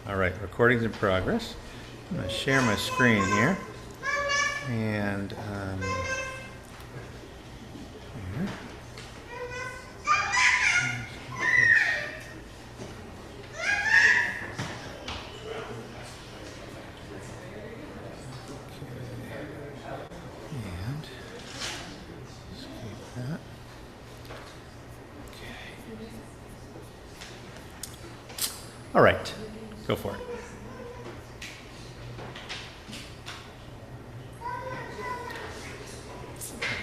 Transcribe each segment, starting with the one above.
All right, recording's in progress. I'm going to share my screen here. And here. And escape that. Okay. All right, go for it.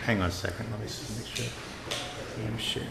Hang on a second, let me make sure I'm sharing.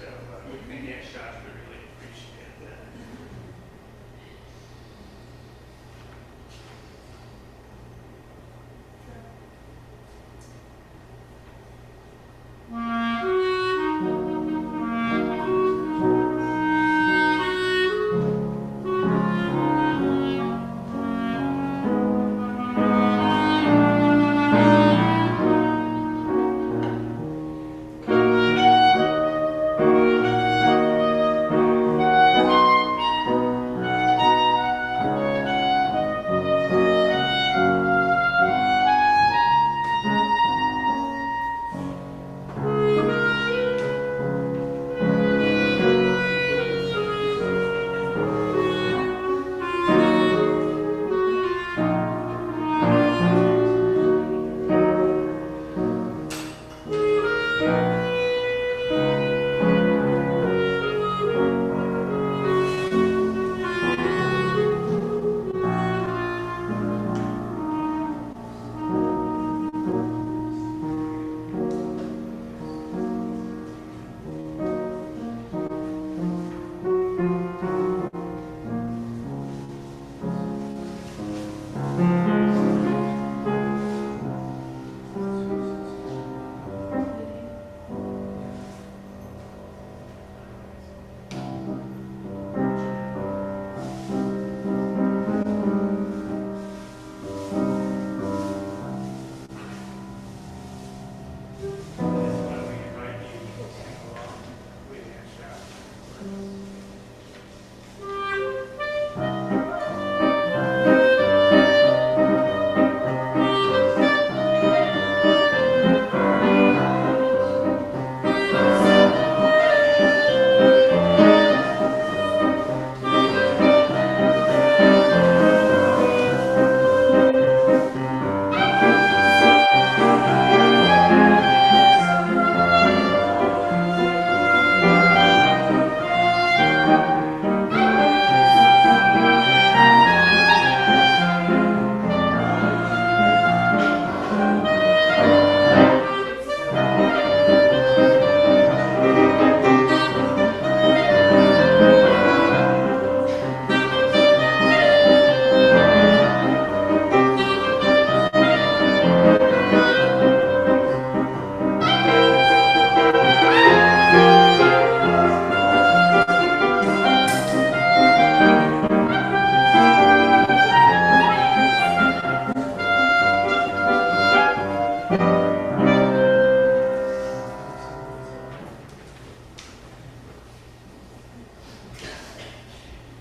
So we can get shots, we really appreciate that.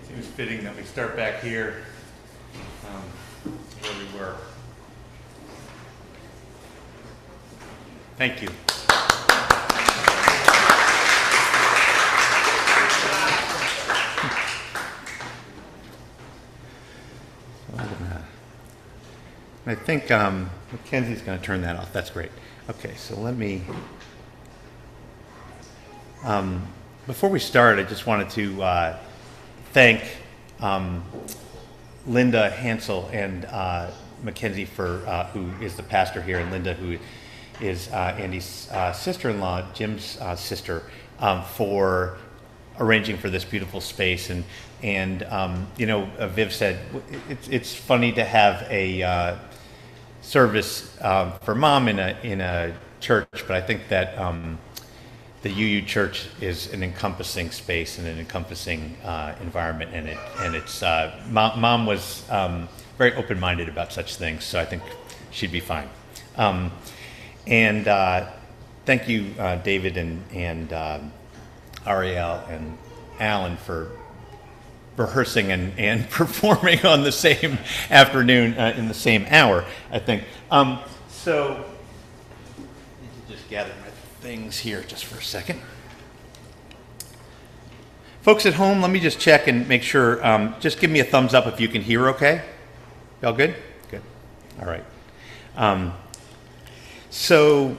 Seems fitting that we start back here where we were. Thank you. I think Mackenzie's going to turn that off. That's great. Okay, so let me. Before we start, I just wanted to thank Linda Hansel and Mackenzie for who is the pastor here, and Linda, who is Andy's sister-in-law, Jim's sister, for arranging for this beautiful space. And you know, Viv said it's funny to have a service for mom in a church, but I think that the UU Church is an encompassing space and an encompassing environment, and it's mom was very open-minded about such things, so I think she'd be fine. And thank you, David and Ariel and Alan, for rehearsing and performing on the same afternoon in the same hour, I think. So, I need to just gather my things here just for a second. Folks at home, let me just check and make sure. Just give me a thumbs up if you can hear okay. Y'all good? Good. All right. So,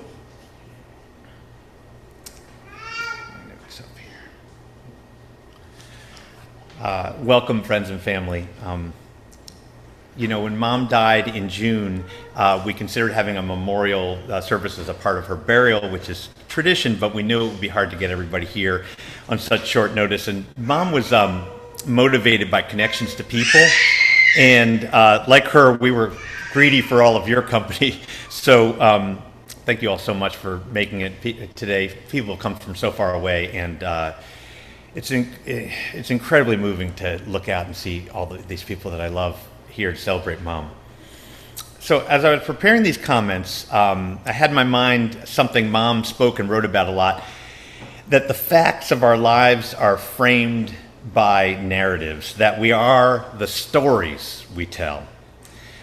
welcome, friends and family. You know, when Mom died in June, we considered having a memorial service as a part of her burial, which is tradition, but we knew it would be hard to get everybody here on such short notice. And Mom was motivated by connections to people. And like her, we were greedy for all of your company. So thank you all so much for making it today. People come from so far away, and it's incredibly moving to look out and see all these people that I love here to celebrate Mom. So as I was preparing these comments, I had in my mind something Mom spoke and wrote about a lot, that the facts of our lives are framed by narratives, that we are the stories we tell.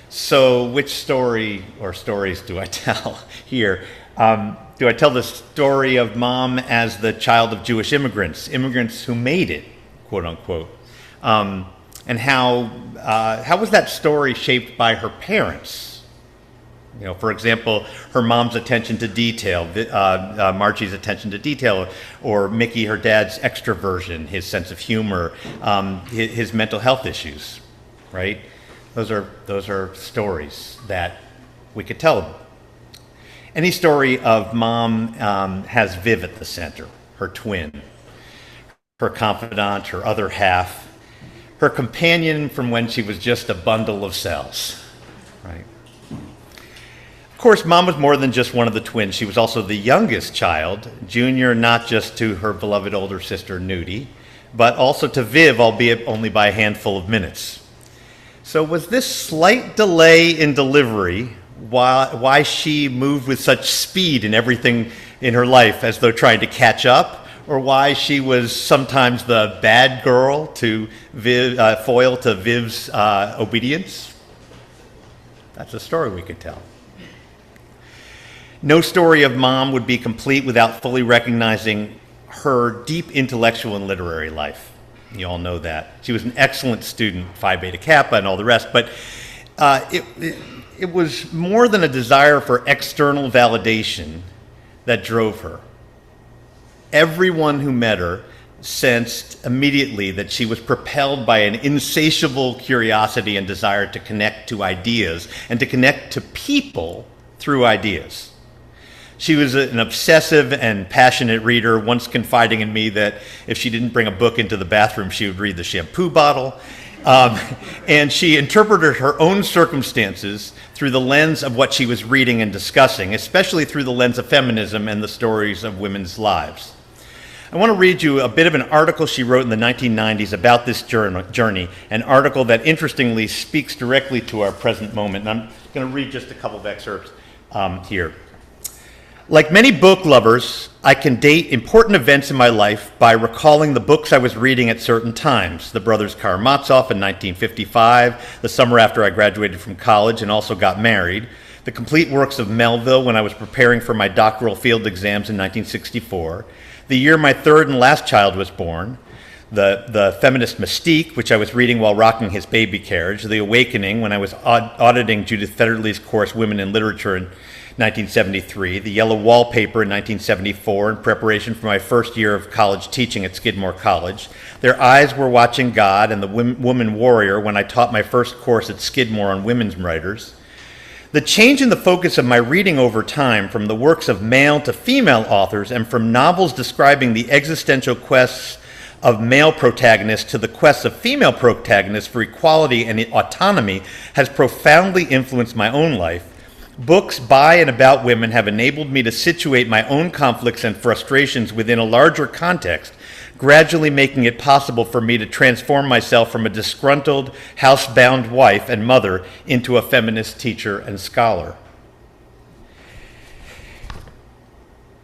So which story or stories do I tell here? Do I tell the story of Mom as the child of Jewish immigrants who made it, quote unquote? And how was that story shaped by her parents? You know, for example, her mom's attention to detail, Margie's attention to detail, or Mickey, her dad's extroversion, his sense of humor, his mental health issues, right? Those are stories that we could tell them. Any story of Mom has Viv at the center, her twin, her confidant, her other half, her companion from when she was just a bundle of cells, right? Of course, Mom was more than just one of the twins. She was also the youngest child, junior not just to her beloved older sister, Nudie, but also to Viv, albeit only by a handful of minutes. So was this slight delay in delivery why she moved with such speed in everything in her life, as though trying to catch up? Or why she was sometimes the bad girl to foil to Viv's obedience? That's a story we could tell. No story of Mom would be complete without fully recognizing her deep intellectual and literary life. You all know that. She was an excellent student, Phi Beta Kappa and all the rest, but it was more than a desire for external validation that drove her. Everyone who met her sensed immediately that she was propelled by an insatiable curiosity and desire to connect to ideas and to connect to people through ideas. She was an obsessive and passionate reader, once confiding in me that if she didn't bring a book into the bathroom, she would read the shampoo bottle. And she interpreted her own circumstances through the lens of what she was reading and discussing, especially through the lens of feminism and the stories of women's lives. I want to read you a bit of an article she wrote in the 1990s about this journey, an article that interestingly speaks directly to our present moment. And I'm going to read just a couple of excerpts here. Like many book lovers, I can date important events in my life by recalling the books I was reading at certain times. The Brothers Karamazov in 1955, the summer after I graduated from college and also got married. The complete works of Melville when I was preparing for my doctoral field exams in 1964. The year my third and last child was born. The Feminist Mystique, which I was reading while rocking his baby carriage. The Awakening, when I was auditing Judith Federley's course, Women in Literature, in 1973. The Yellow Wallpaper in 1974, in preparation for my first year of college teaching at Skidmore College. Their Eyes Were Watching God, and The Woman Warrior, when I taught my first course at Skidmore on women's writers. The change in the focus of my reading over time, from the works of male to female authors and from novels describing the existential quests of male protagonists to the quests of female protagonists for equality and autonomy, has profoundly influenced my own life. Books by and about women have enabled me to situate my own conflicts and frustrations within a larger context, gradually making it possible for me to transform myself from a disgruntled, housebound wife and mother into a feminist teacher and scholar.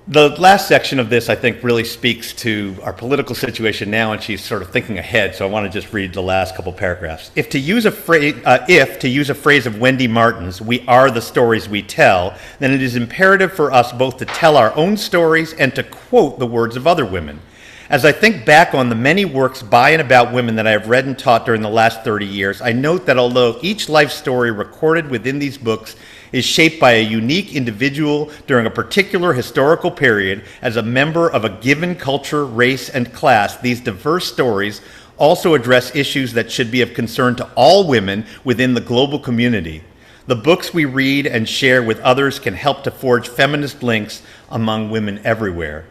The last section of this, I think, really speaks to our political situation now, and she's sort of thinking ahead, so I want to just read the last couple paragraphs. If to use a phrase of Wendy Martin's, we are the stories we tell, then it is imperative for us both to tell our own stories and to quote the words of other women. As I think back on the many works by and about women that I have read and taught during the last 30 years, I note that although each life story recorded within these books is shaped by a unique individual during a particular historical period as a member of a given culture, race, and class, these diverse stories also address issues that should be of concern to all women within the global community. The books we read and share with others can help to forge feminist links among women everywhere.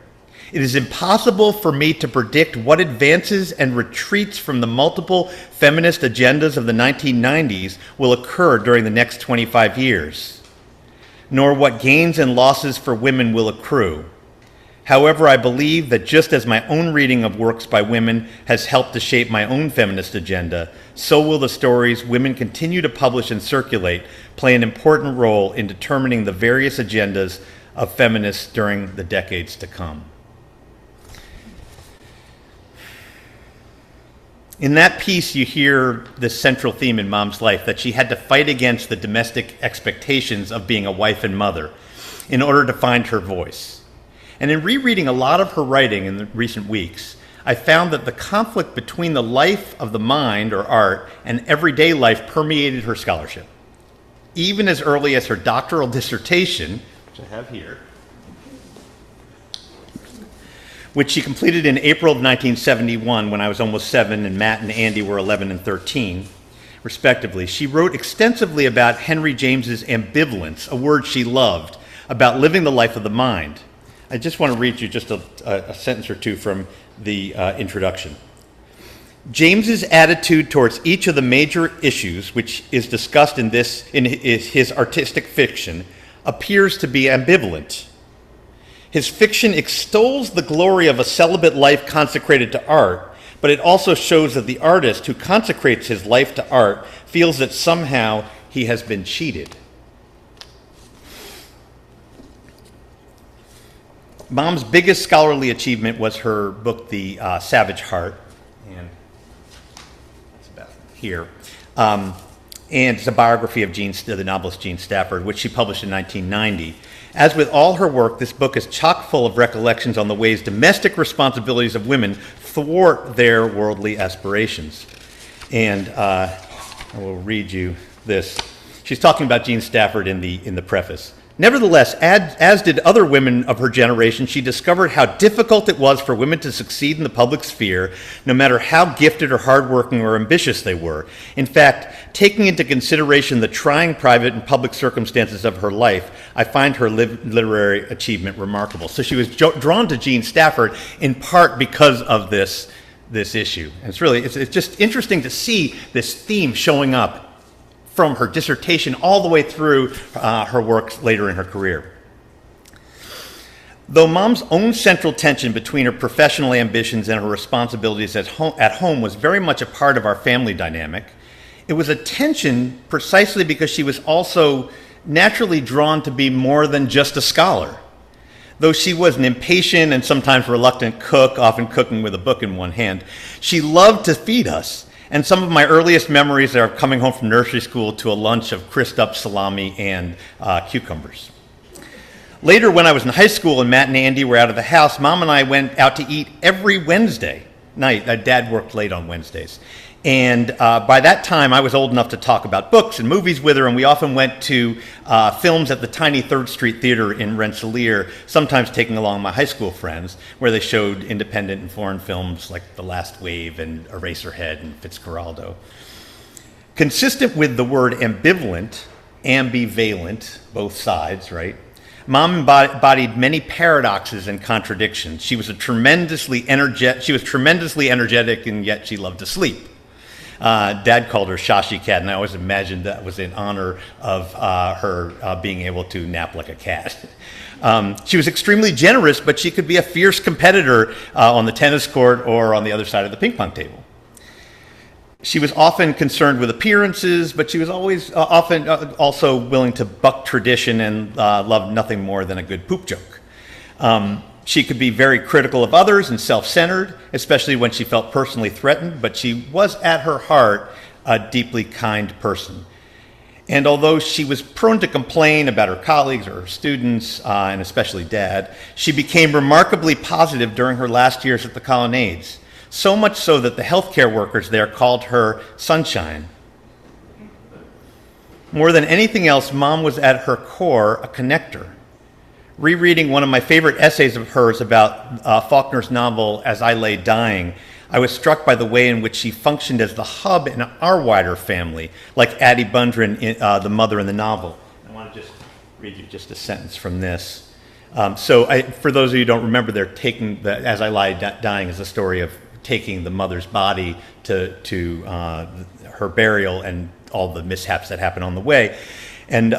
It is impossible for me to predict what advances and retreats from the multiple feminist agendas of the 1990s will occur during the next 25 years, nor what gains and losses for women will accrue. However, I believe that just as my own reading of works by women has helped to shape my own feminist agenda, so will the stories women continue to publish and circulate play an important role in determining the various agendas of feminists during the decades to come. In that piece, you hear this central theme in Mom's life, that she had to fight against the domestic expectations of being a wife and mother in order to find her voice. And in rereading a lot of her writing in the recent weeks, I found that the conflict between the life of the mind, or art, and everyday life permeated her scholarship. Even as early as her doctoral dissertation, which I have here, which she completed in April of 1971 when I was almost 7 and Matt and Andy were 11 and 13, respectively. She wrote extensively about Henry James's ambivalence, a word she loved, about living the life of the mind. I just want to read you just a sentence or two from the introduction. James's attitude towards each of the major issues which is discussed in his artistic fiction appears to be ambivalent. His fiction extols the glory of a celibate life consecrated to art, but it also shows that the artist who consecrates his life to art feels that somehow he has been cheated. Mom's biggest scholarly achievement was her book, The Savage Heart, and it's about here. And it's a biography of the novelist Jean Stafford, which she published in 1990. As with all her work, this book is chock full of recollections on the ways domestic responsibilities of women thwart their worldly aspirations. And I will read you this. She's talking about Jean Stafford in the preface. Nevertheless, as did other women of her generation, she discovered how difficult it was for women to succeed in the public sphere, no matter how gifted or hardworking or ambitious they were. In fact, taking into consideration the trying private and public circumstances of her life, I find her literary achievement remarkable. So she was drawn to Jean Stafford in part because of this issue. And it's just interesting to see this theme showing up from her dissertation all the way through her works later in her career. Though Mom's own central tension between her professional ambitions and her responsibilities at home was very much a part of our family dynamic, it was a tension precisely because she was also naturally drawn to be more than just a scholar. Though she was an impatient and sometimes reluctant cook, often cooking with a book in one hand, she loved to feed us. And some of my earliest memories are coming home from nursery school to a lunch of crisped up salami and cucumbers. Later, when I was in high school and Matt and Andy were out of the house, Mom and I went out to eat every Wednesday night. Dad worked late on Wednesdays. And by that time, I was old enough to talk about books and movies with her, and we often went to films at the tiny 3rd Street Theater in Rensselaer, sometimes taking along my high school friends, where they showed independent and foreign films like The Last Wave and Eraserhead and Fitzcarraldo. Consistent with the word ambivalent, both sides, right? Mom embodied many paradoxes and contradictions. She was tremendously energetic, and yet she loved to sleep. Dad called her Shashi Cat, and I always imagined that was in honor of her being able to nap like a cat. She was extremely generous, but she could be a fierce competitor on the tennis court or on the other side of the ping pong table. She was often concerned with appearances, but she was always often also willing to buck tradition and loved nothing more than a good poop joke. She could be very critical of others and self-centered, especially when she felt personally threatened, but she was at her heart a deeply kind person. And although she was prone to complain about her colleagues or her students, and especially Dad, she became remarkably positive during her last years at the Colonnades, so much so that the healthcare workers there called her Sunshine. More than anything else, Mom was at her core a connector. Rereading one of my favorite essays of hers about Faulkner's novel, As I Lay Dying, I was struck by the way in which she functioned as the hub in our wider family, like Addie Bundren, the mother in the novel. I want to just read you just a sentence from this. For those of you who don't remember, they're taking As I Lie Dying is a story of taking the mother's body to her burial and all the mishaps that happen on the way. And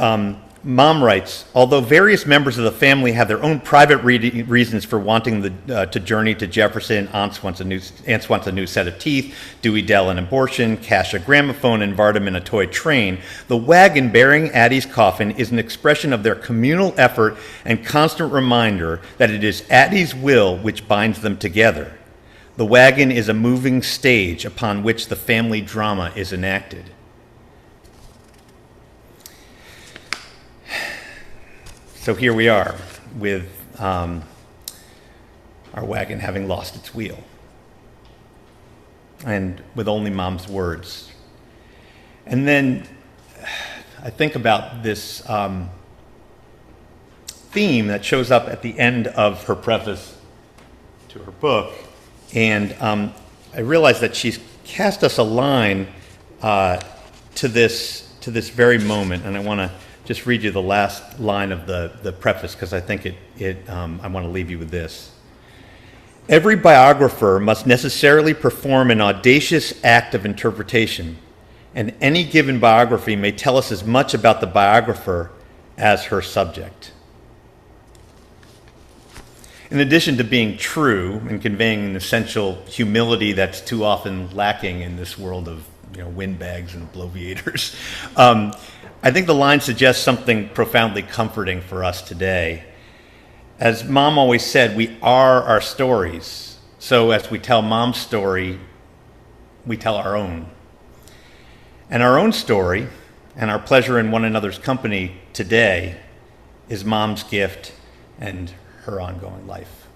Mom writes, although various members of the family have their own private reasons for wanting to journey to Jefferson, Aunt wants a new set of teeth, Dewey Dell an abortion, Cash a gramophone, and Vardaman a toy train, the wagon bearing Addie's coffin is an expression of their communal effort and constant reminder that it is Addie's will which binds them together. The wagon is a moving stage upon which the family drama is enacted. So here we are with our wagon having lost its wheel, and with only Mom's words. And then I think about this theme that shows up at the end of her preface to her book, and I realize that she's cast us a line to this very moment, and I want to just read you the last line of the preface because I think I want to leave you with this. Every biographer must necessarily perform an audacious act of interpretation, and any given biography may tell us as much about the biographer as her subject. In addition to being true and conveying an essential humility that's too often lacking in this world of windbags and bloviators, I think the line suggests something profoundly comforting for us today. As Mom always said, we are our stories. So as we tell Mom's story, we tell our own. And our own story and our pleasure in one another's company today is Mom's gift and her ongoing life.